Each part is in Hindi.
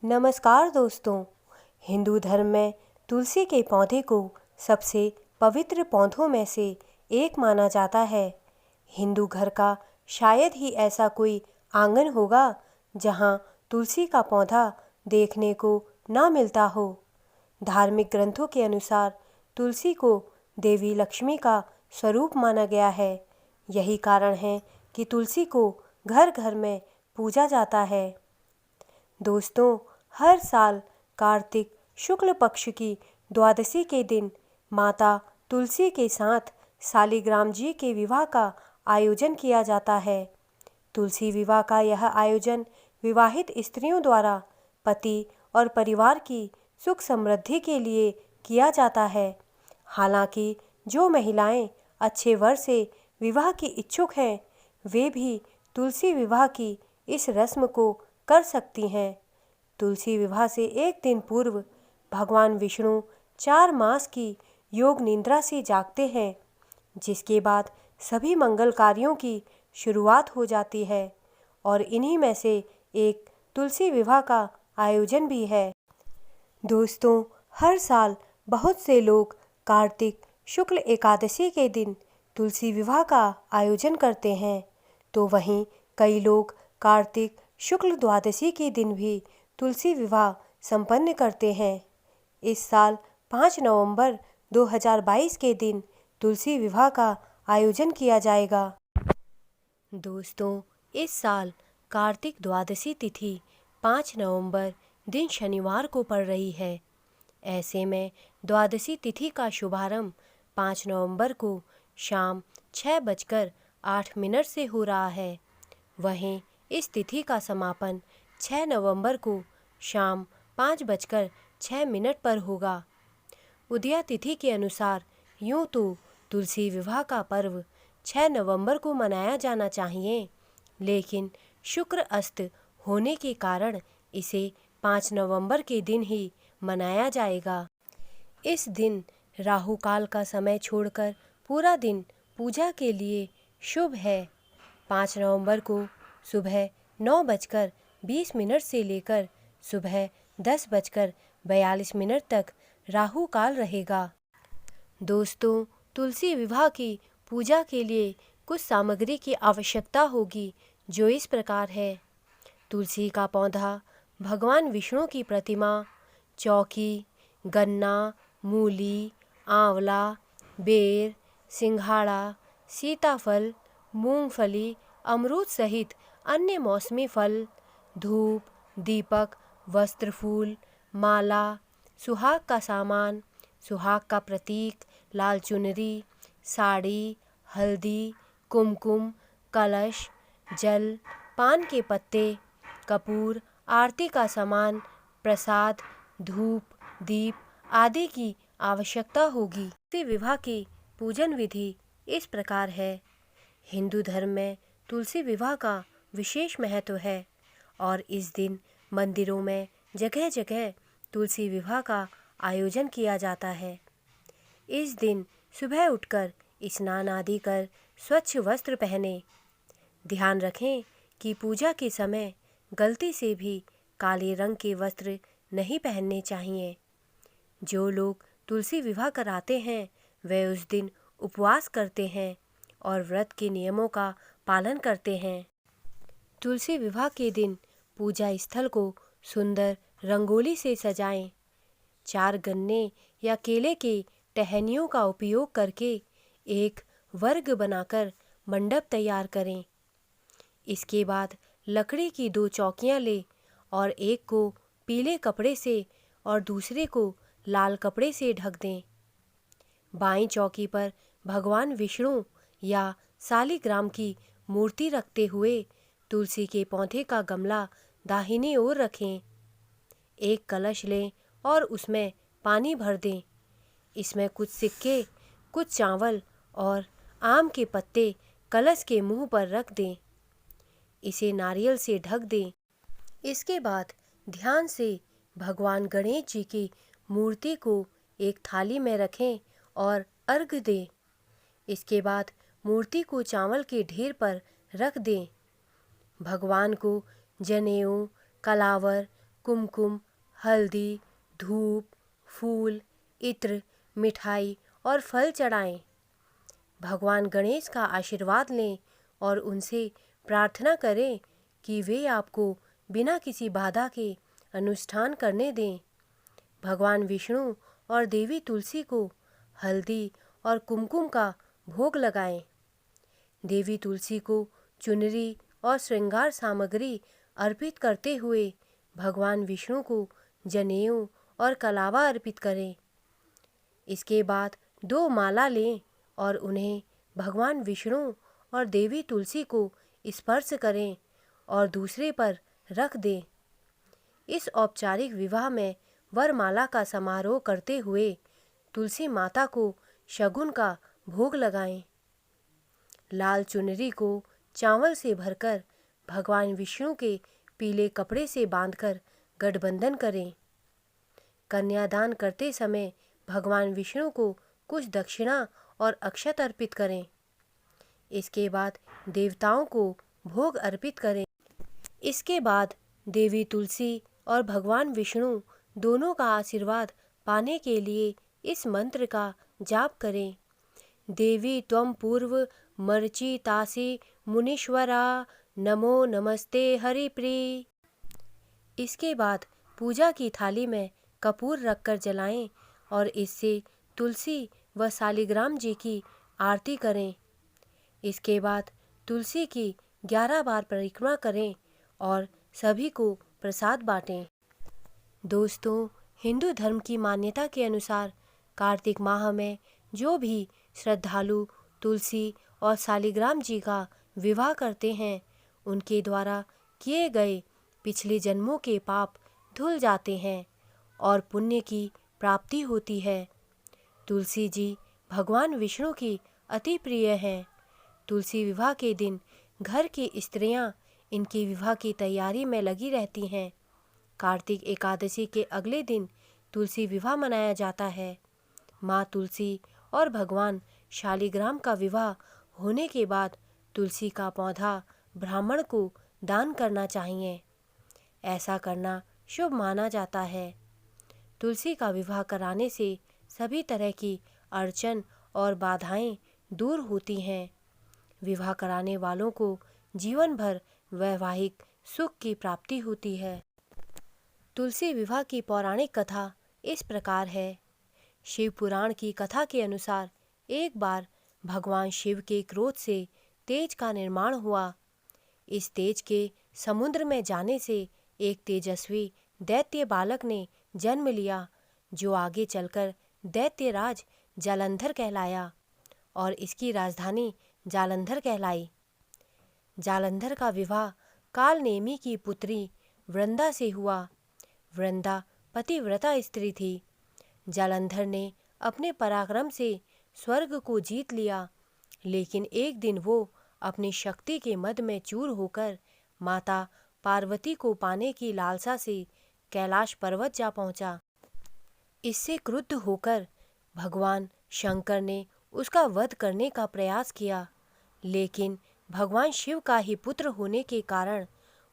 नमस्कार दोस्तों। हिंदू धर्म में तुलसी के पौधे को सबसे पवित्र पौधों में से एक माना जाता है। हिंदू घर का शायद ही ऐसा कोई आंगन होगा जहां तुलसी का पौधा देखने को ना मिलता हो। धार्मिक ग्रंथों के अनुसार तुलसी को देवी लक्ष्मी का स्वरूप माना गया है। यही कारण है कि तुलसी को घर घर में पूजा जाता है। दोस्तों, हर साल कार्तिक शुक्ल पक्ष की द्वादशी के दिन माता तुलसी के साथ शालिग्राम जी के विवाह का आयोजन किया जाता है। तुलसी विवाह का यह आयोजन विवाहित स्त्रियों द्वारा पति और परिवार की सुख समृद्धि के लिए किया जाता है। हालांकि जो महिलाएं अच्छे वर से विवाह की इच्छुक हैं, वे भी तुलसी विवाह की इस रस्म को कर सकती हैं। तुलसी विवाह से एक दिन पूर्व भगवान विष्णु 4 मास की योग निद्रा से जागते हैं, जिसके बाद सभी मंगल कार्यों की शुरुआत हो जाती है और इन्हीं में से एक तुलसी विवाह का आयोजन भी है। दोस्तों, हर साल बहुत से लोग कार्तिक शुक्ल एकादशी के दिन तुलसी विवाह का आयोजन करते हैं, तो वहीं कई लोग कार्तिक शुक्ल द्वादशी के दिन भी तुलसी विवाह संपन्न करते हैं। इस साल 5 नवंबर 2022 के दिन तुलसी विवाह का आयोजन किया जाएगा। दोस्तों, इस साल कार्तिक द्वादशी तिथि 5 नवंबर दिन शनिवार को पड़ रही है। ऐसे में द्वादशी तिथि का शुभारंभ 5 नवंबर को शाम 6:08 से हो रहा है। वहीं इस तिथि का समापन 6 नवंबर को शाम 5:06 पर होगा। उदया तिथि के अनुसार यूँ तो तुलसी विवाह का पर्व 6 नवंबर को मनाया जाना चाहिए, लेकिन शुक्र अस्त होने के कारण इसे 5 नवंबर के दिन ही मनाया जाएगा। इस दिन राहु काल का समय छोड़कर पूरा दिन पूजा के लिए शुभ है। 5 नवंबर को सुबह 9:20 से लेकर सुबह 10:42 तक राहु काल रहेगा। दोस्तों, तुलसी विवाह की पूजा के लिए कुछ सामग्री की आवश्यकता होगी, जो इस प्रकार है। तुलसी का पौधा, भगवान विष्णु की प्रतिमा, चौकी, गन्ना, मूली, आंवला, बेर, सिंघाड़ा, सीताफल, मूंगफली, अमरूद सहित अन्य मौसमी फल, धूप, दीपक, वस्त्र, फूल, माला, सुहाग का सामान, सुहाग का प्रतीक, लाल चुनरी, साड़ी, हल्दी, कुमकुम, कलश, जल, पान के पत्ते, कपूर, आरती का सामान, प्रसाद, धूप, दीप आदि की आवश्यकता होगी। तुलसी विवाह की पूजन विधि इस प्रकार है। हिंदू धर्म में तुलसी विवाह का विशेष महत्व है और इस दिन मंदिरों में जगह जगह तुलसी विवाह का आयोजन किया जाता है। इस दिन सुबह उठकर स्नान आदि कर स्वच्छ वस्त्र पहने। ध्यान रखें कि पूजा के समय गलती से भी काले रंग के वस्त्र नहीं पहनने चाहिए। जो लोग तुलसी विवाह कराते हैं वे उस दिन उपवास करते हैं और व्रत के नियमों का पालन करते हैं। तुलसी विवाह के दिन पूजा स्थल को सुंदर रंगोली से सजाएं। 4 गन्ने या केले के टहनियों का उपयोग करके एक वर्ग बनाकर मंडप तैयार करें। इसके बाद लकड़ी की 2 चौकियां लें और एक को पीले कपड़े से और दूसरे को लाल कपड़े से ढक दें। बाईं चौकी पर भगवान विष्णु या शालिग्राम की मूर्ति रखते हुए तुलसी के पौधे का गमला दाहिनी ओर रखें। एक कलश लें और उसमें पानी भर दें। इसमें कुछ सिक्के, कुछ चावल और आम के पत्ते कलश के मुंह पर रख दें। इसे नारियल से ढक दें। इसके बाद ध्यान से भगवान गणेश जी की मूर्ति को एक थाली में रखें और अर्घ्य दें। इसके बाद मूर्ति को चावल के ढेर पर रख दें। भगवान को जनेऊ, कलावर, कुमकुम, हल्दी, धूप, फूल, इत्र, मिठाई और फल चढ़ाएं। भगवान गणेश का आशीर्वाद लें और उनसे प्रार्थना करें कि वे आपको बिना किसी बाधा के अनुष्ठान करने दें। भगवान विष्णु और देवी तुलसी को हल्दी और कुमकुम का भोग लगाएं। देवी तुलसी को चुनरी और श्रृंगार सामग्री अर्पित करते हुए भगवान विष्णु को जनेऊ और कलावा अर्पित करें। इसके बाद 2 माला लें और उन्हें भगवान विष्णु और देवी तुलसी को स्पर्श करें और दूसरे पर रख दें। इस औपचारिक विवाह में वरमाला का समारोह करते हुए तुलसी माता को शगुन का भोग लगाएं। लाल चुनरी को चावल से भरकर भगवान विष्णु के पीले कपड़े से बांधकर गठबंधन करें। कन्यादान करते समय भगवान विष्णु को कुछ दक्षिणा और अक्षत अर्पित करें। इसके बाद देवताओं को भोग अर्पित करें। इसके बाद देवी तुलसी और भगवान विष्णु दोनों का आशीर्वाद पाने के लिए इस मंत्र का जाप करें। देवी त्वं पूर्व मर्चितासि मुनीश्वरा नमो नमस्ते हरिप्री। इसके बाद पूजा की थाली में कपूर रखकर जलाएं और इससे तुलसी व शालिग्राम जी की आरती करें। इसके बाद तुलसी की 11 बार परिक्रमा करें और सभी को प्रसाद बांटें। दोस्तों, हिंदू धर्म की मान्यता के अनुसार कार्तिक माह में जो भी श्रद्धालु तुलसी और शालिग्राम जी का विवाह करते हैं, उनके द्वारा किए गए पिछले जन्मों के पाप धुल जाते हैं और पुण्य की प्राप्ति होती है। तुलसी जी भगवान विष्णु की अति प्रिय हैं। तुलसी विवाह के दिन घर की स्त्रियां इनके विवाह की तैयारी में लगी रहती हैं। कार्तिक एकादशी के अगले दिन तुलसी विवाह मनाया जाता है। माँ तुलसी और भगवान शालिग्राम का विवाह होने के बाद तुलसी का पौधा ब्राह्मण को दान करना चाहिए। ऐसा करना शुभ माना जाता है। तुलसी का विवाह कराने से सभी तरह की अड़चन और बाधाएं दूर होती हैं। विवाह कराने वालों को जीवन भर वैवाहिक सुख की प्राप्ति होती है। तुलसी विवाह की पौराणिक कथा इस प्रकार है। शिव पुराण की कथा के अनुसार एक बार भगवान शिव के क्रोध से तेज का निर्माण हुआ। इस तेज के समुद्र में जाने से एक तेजस्वी दैत्य बालक ने जन्म लिया, जो आगे चलकर दैत्यराज जालंधर कहलाया और इसकी राजधानी जालंधर कहलाई। जालंधर का विवाह कालनेमी की पुत्री वृंदा से हुआ। वृंदा पतिव्रता स्त्री थी। जालंधर ने अपने पराक्रम से स्वर्ग को जीत लिया, लेकिन एक दिन वो अपनी शक्ति के मद में चूर होकर माता पार्वती को पाने की लालसा से कैलाश पर्वत जा पहुंचा। इससे क्रुद्ध होकर भगवान शंकर ने उसका वध करने का प्रयास किया, लेकिन भगवान शिव का ही पुत्र होने के कारण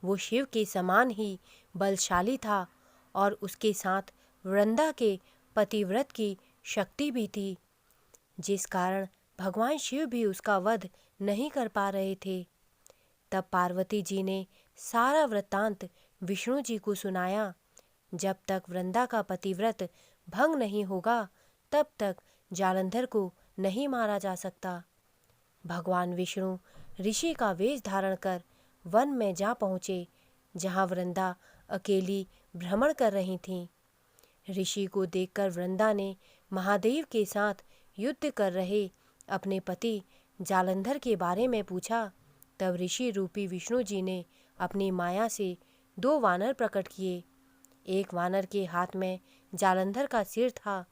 वो शिव के समान ही बलशाली था और उसके साथ वृंदा के पतिव्रत की शक्ति भी थी, जिस कारण भगवान शिव भी उसका वध नहीं कर पा रहे थे। तब पार्वती जी ने सारा वृत्तांत विष्णु जी को सुनाया। जब तक वृंदा का पतिव्रत भंग नहीं होगा, तब तक जालंधर को नहीं मारा जा सकता। भगवान विष्णु ऋषि का वेश धारण कर वन में जा पहुँचे, जहाँ वृंदा अकेली भ्रमण कर रही थीं। ऋषि को देखकर वृंदा ने महादेव के साथ युद्ध कर रहे अपने पति जालंधर के बारे में पूछा। तब ऋषि रूपी विष्णु जी ने अपनी माया से 2 वानर प्रकट किए। एक वानर के हाथ में जालंधर का सिर था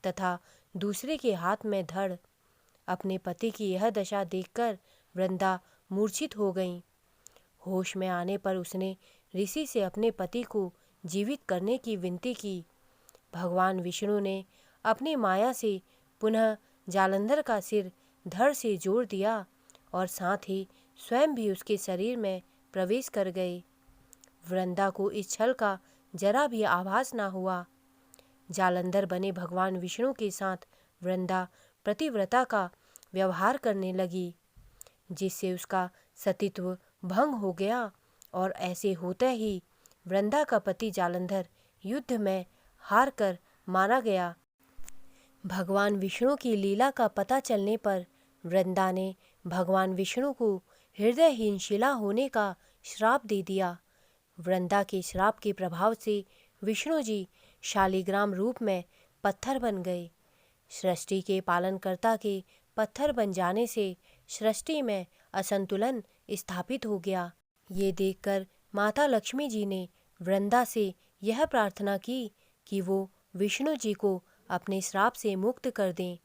तथा दूसरे के हाथ में धड़। अपने पति की यह दशा देखकर वृंदा मूर्छित हो गई। होश में आने पर उसने ऋषि से अपने पति को जीवित करने की विनती की। भगवान विष्णु ने अपनी माया से पुनः जालंधर का सिर धड़ से जोड़ दिया और साथ ही स्वयं भी उसके शरीर में प्रवेश कर गए। वृंदा को इस छल का जरा भी आभास ना हुआ। जालंधर बने भगवान विष्णु के साथ वृंदा प्रतिव्रता का व्यवहार करने लगी, जिससे उसका सतीत्व भंग हो गया और ऐसे होते ही वृंदा का पति जालंधर युद्ध में हार कर मारा गया। भगवान विष्णु की लीला का पता चलने पर वृंदा ने भगवान विष्णु को हृदयहीन शिला होने का श्राप दे दिया। वृंदा के श्राप के प्रभाव से विष्णु जी शालिग्राम रूप में पत्थर बन गए। सृष्टि के पालनकर्ता के पत्थर बन जाने से सृष्टि में असंतुलन स्थापित हो गया। ये देखकर माता लक्ष्मी जी ने वृंदा से यह प्रार्थना की कि वो विष्णु जी को अपने श्राप से मुक्त कर दें।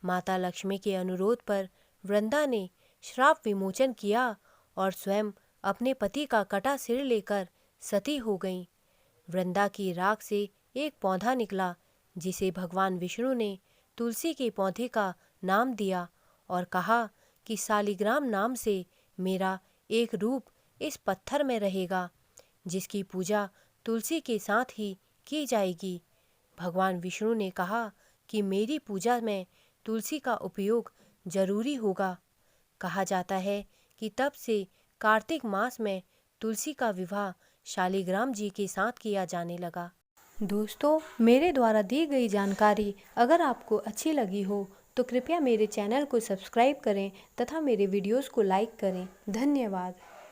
माता लक्ष्मी के अनुरोध पर वृंदा ने श्राप विमोचन किया और स्वयं अपने पति का कटा सिर लेकर सती हो गईं। वृंदा की राख से एक पौधा निकला, जिसे भगवान विष्णु ने तुलसी के पौधे का नाम दिया और कहा कि शालिग्राम नाम से मेरा एक रूप इस पत्थर में रहेगा, जिसकी पूजा तुलसी के साथ ही की जाएगी। भगवान विष्णु ने कहा कि मेरी पूजा में तुलसी का उपयोग जरूरी होगा। कहा जाता है कि तब से कार्तिक मास में तुलसी का विवाह शालिग्राम जी के साथ किया जाने लगा। दोस्तों, मेरे द्वारा दी गई जानकारी अगर आपको अच्छी लगी हो तो कृपया मेरे चैनल को सब्सक्राइब करें तथा मेरे वीडियोस को लाइक करें। धन्यवाद।